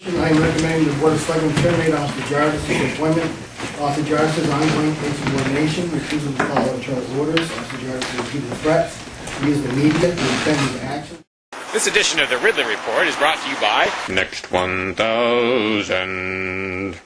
I am recommending the Board of Selectmen terminate Officer Jardis' appointment. Officer Jardis' ongoing insubordination, refusal to follow internal orders. Officer Jardis' repeated threats, he used the media to defend his actions. This edition of the Ridley Report is brought to you by Next 1000.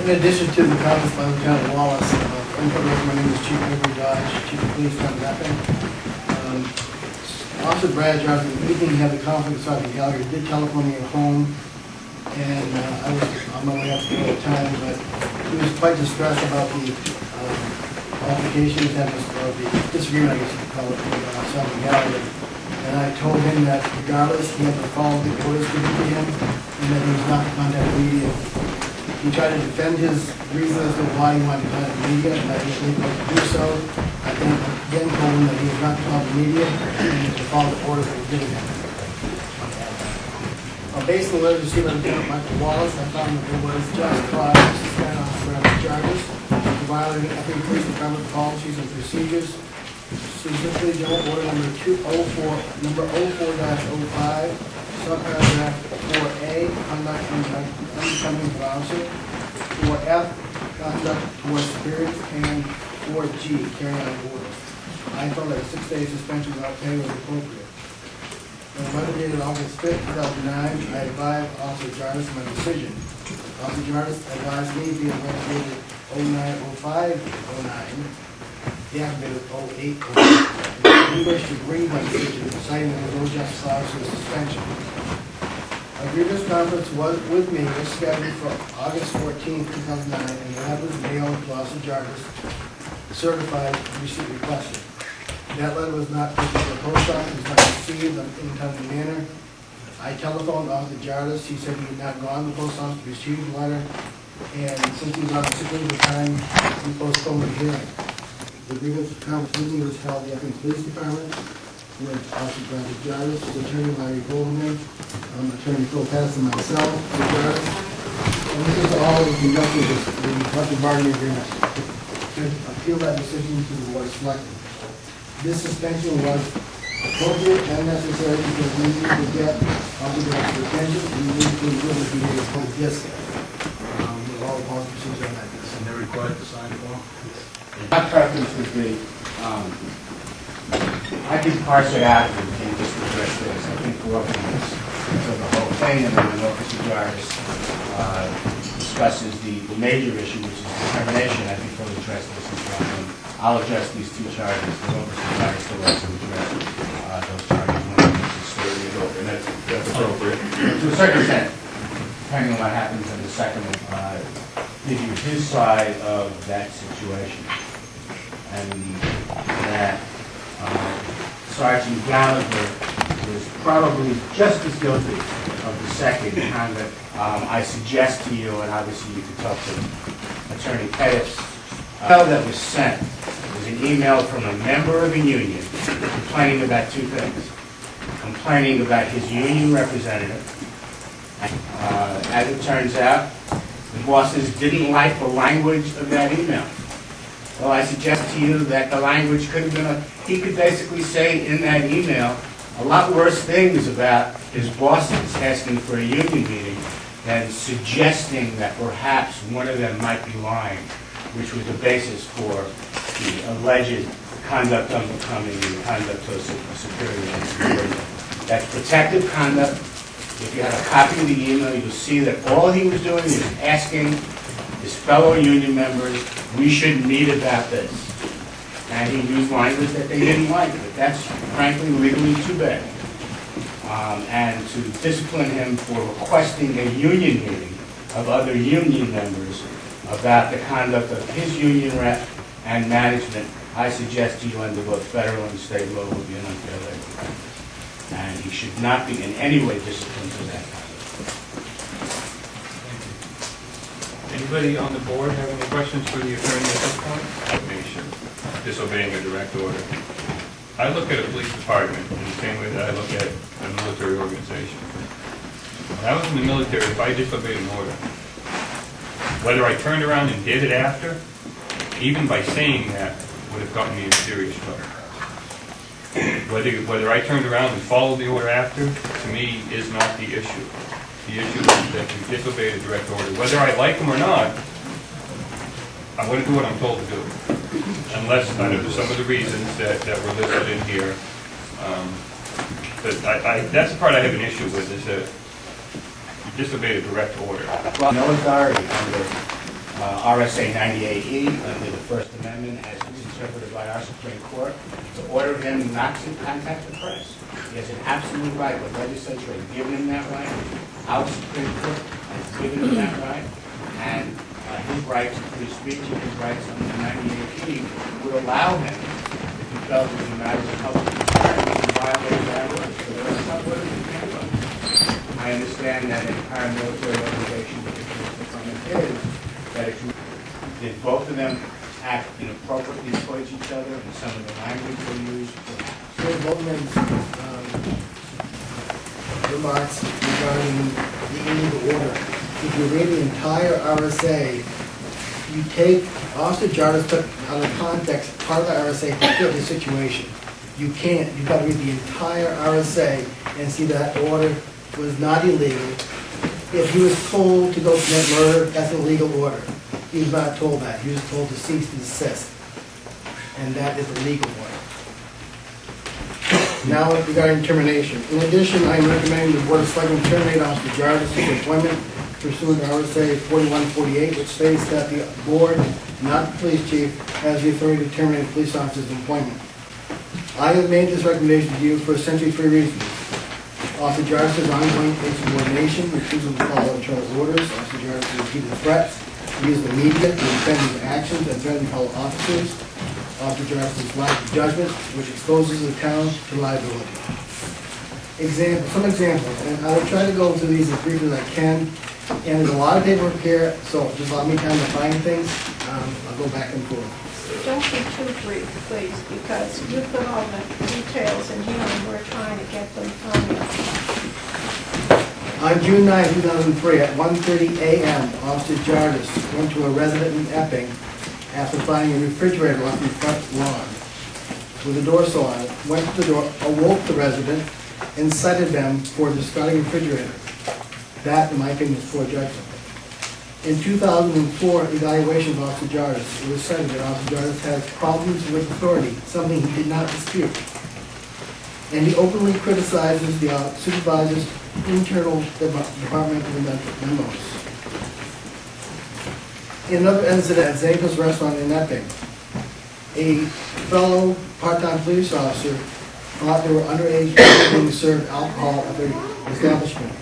In addition to the comments by Lieutenant Wallace, my name is Chief Gregory, Chief of Police Town of Epping. Officer Brad Johnson, in the evening he had the conflict with Sergeant Gallagher. He did telephone me at home, and I was on my way out to go at the time, but he was quite distressed about the altercations and the disagreement, I guess you could call it, with Sergeant Gallagher. And I told him that regardless, he had to follow the orders given to him, and that he was not to contact the media. He tried to defend his reasons as to why he wanted to contact the media, and I didn't think he could do so. I then again told him that he was not to call the media and to follow the orders that were given him. Based on the letter received by Lieutenant Michael Wallace, I found that there was just cause to suspend Officer Jardis for violating Epping Police Department policies and procedures, specifically General Order number 04-05, subparagraph 4A, conduct unbecoming of officer, 4F, conduct towards superiors, and 4G, carrying out orders. I felt that a 6-day suspension without pay was appropriate. In a letter dated August 5th, 2009, I advised Officer Jardis my decision. Officer Jardis advised me via letter dated 09-05-09, deactivated 08-09. He wished to agree my decision, citing that there was no just cause for the suspension. A grievance conference with me was scheduled for August 14, 2009, and the letter was mailed to Officer Jardis, certified receipt requested. That letter was not taken to the post office, was not received in a timely manner. I telephoned Officer Jardis. He said he had not gone to the post office to receive the letter, and since he was on sick leave at the time, we postponed the hearing. The grievance conference meeting was held at the Epping Police Department with Officer Brad Jardis, Attorney Larry Goldman, Attorney Phil Pettis, and myself, Officer Jardis. And this is all in conjunction with the collective bargaining agreement. To appeal that decision to the Board of Selectmen. This suspension was appropriate and necessary because we need to get Officer Jardis' attention. We need to really be able to put this with all the policy procedures on that. And they're required to sign the form? My preference would be, I could parse it out and just address this. I think we're up against the whole thing, and then Officer Jardis discusses the major issue, which is determination. I think we'll address this as well. And I'll address these two charges. The Officer Jardis will also address those charges. And that's appropriate. To a certain extent, depending on what happens in the second one, give you his side of that situation. And that Sergeant Gallagher was probably just as guilty of the second conduct. I suggest to you, and obviously you could talk to Attorney Pettis, that was sent was an email from a member of a union complaining about two things. Complaining about his union representative. As it turns out, the bosses didn't like the language of that email. Well, I suggest to you that the language could have been, he could basically say in that email a lot worse things about his bosses asking for a union meeting than suggesting that perhaps one of them might be lying, which was the basis for the alleged conduct unbecoming and conduct to a superior and subordinate. That's protective conduct. If you have a copy of the email, you'll see that all he was doing is asking his fellow union members, we should meet about this. And he used language that they didn't like, but that's frankly legally too bad. And to discipline him for requesting a union meeting of other union members about the conduct of his union rep and management, I suggest to you under both federal and state law would be an unfair labor practice. And he should not be in any way disciplined for that conduct. Anybody on the board have any questions for the attorney at this point? Nation, disobeying a direct order. I look at a police department in the same way that I look at a military organization. When I was in the military, if I disobeyed an order, Whether I turned around and did it after, even by saying that, would have gotten me in serious trouble. Whether I turned around and followed the order after, to me, is not the issue. The issue is that you disobeyed a direct order. Whether I like them or not, I'm going to do what I'm told to do. Unless, under some of the reasons that were listed in here. But that's the part I have an issue with, is that you disobeyed a direct order. Well, no authority under RSA 98E, under the First Amendment, as interpreted by our Supreme Court, to order him not to contact the press. He has an absolute right. The legislature has given him that right. Our Supreme Court has given him that right. And his rights to free speech and his rights under 98E would allow him, if he felt it was a matter of public concern, he can violate that order. So there are some orders he can't violate. I understand that in paramilitary organization, which the comment is, that if both of them act inappropriately towards each other and some of the language they use, So Boatman's remarks regarding the illegal order. If you read the entire RSA, you take, Officer Jardis took out of context part of the RSA to fit the situation. You can't. You've got to read the entire RSA and see that order was not illegal. If he was told to go commit murder, that's an illegal order. He was not told that. He was told to cease and desist. And that is a legal order. Now regarding termination. In addition, I am recommending the Board of Selectmen terminate Officer Jardis' employment pursuant to RSA 4148, which states that the board, not the police chief, has the authority to terminate a police officer's employment. I have made this recommendation to you for essentially 3 reasons. Officer Jardis' ongoing insubordination, refusal to follow internal orders, Officer Jardis' repeated threats, to use the media to defend his actions and threaten fellow officers, Officer Jardis' lack of judgment, which exposes the town to liability. Some examples, and I will try to go through these as briefly as I can. And there's a lot of paperwork here, so just allow me time to find things. I'll go back and forth. Don't be too brief, please, because you put all the details in here and we're trying to get them from you. On June 9, 2003, at 1:30 a.m., Officer Jardis went to a resident in Epping after finding a refrigerator off the front lawn with a door sill on it, went to the door, awoke the resident, and cited them for discarding a refrigerator. That, in my opinion, is poor judgment. In 2004 evaluation of Officer Jardis, it was said that Officer Jardis has problems with authority, something he did not dispute. And he openly criticizes the supervisor's internal departmental memos. In another incident at Zapa's restaurant in Epping, a fellow part-time police officer thought there were underage people being served alcohol at their establishment.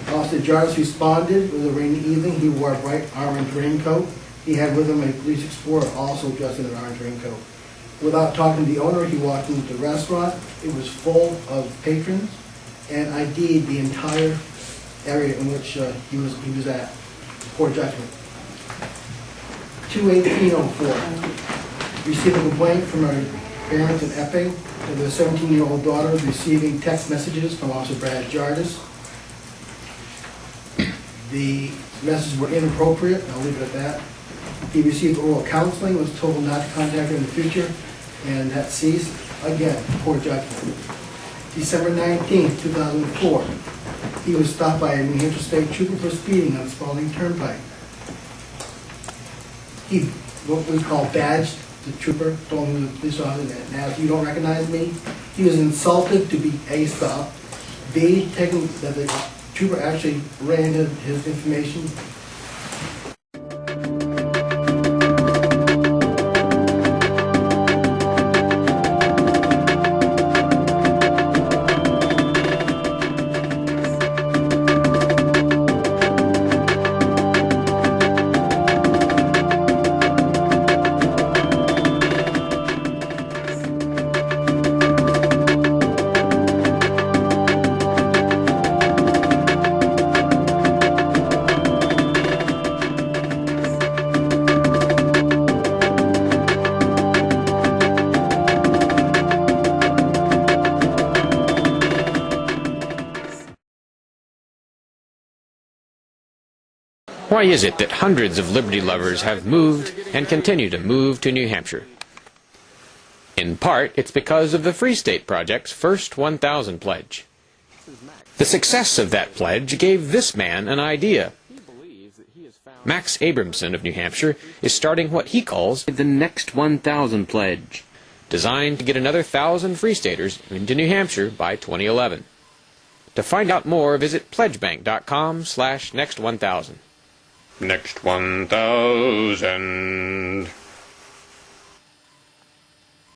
Officer Jardis responded. It was a rainy evening. He wore a bright orange raincoat. He had with him a police explorer, also dressed in an orange raincoat. Without talking to the owner, he walked into the restaurant. It was full of patrons, and ID'd the entire area in which he was at. Poor judgment. 2/18/04. Received a complaint from our parents in Epping of their 17-year-old daughter receiving text messages from Officer Brad Jardis. The messages were inappropriate. I'll leave it at that. He received oral counseling, was told not to contact her in the future, and that ceased. Again, poor judgment. December 19th, 2004. He was stopped by a New Hampshire State Trooper for speeding on Spalding Turnpike. He, what we call, badged the trooper, told him the police officer that, now if you don't recognize me, he was insulted to be A, stopped, B, taking that the trooper actually ran his information. Why is it that hundreds of liberty lovers have moved and continue to move to New Hampshire? In part, it's because of the Free State Project's first 1,000 pledge. The success of that pledge gave this man an idea. Max Abramson of New Hampshire is starting what he calls the Next 1,000 Pledge, designed to get another 1,000 Free Staters into New Hampshire by 2011. To find out more, visit pledgebank.com/next1000. Next 1,000.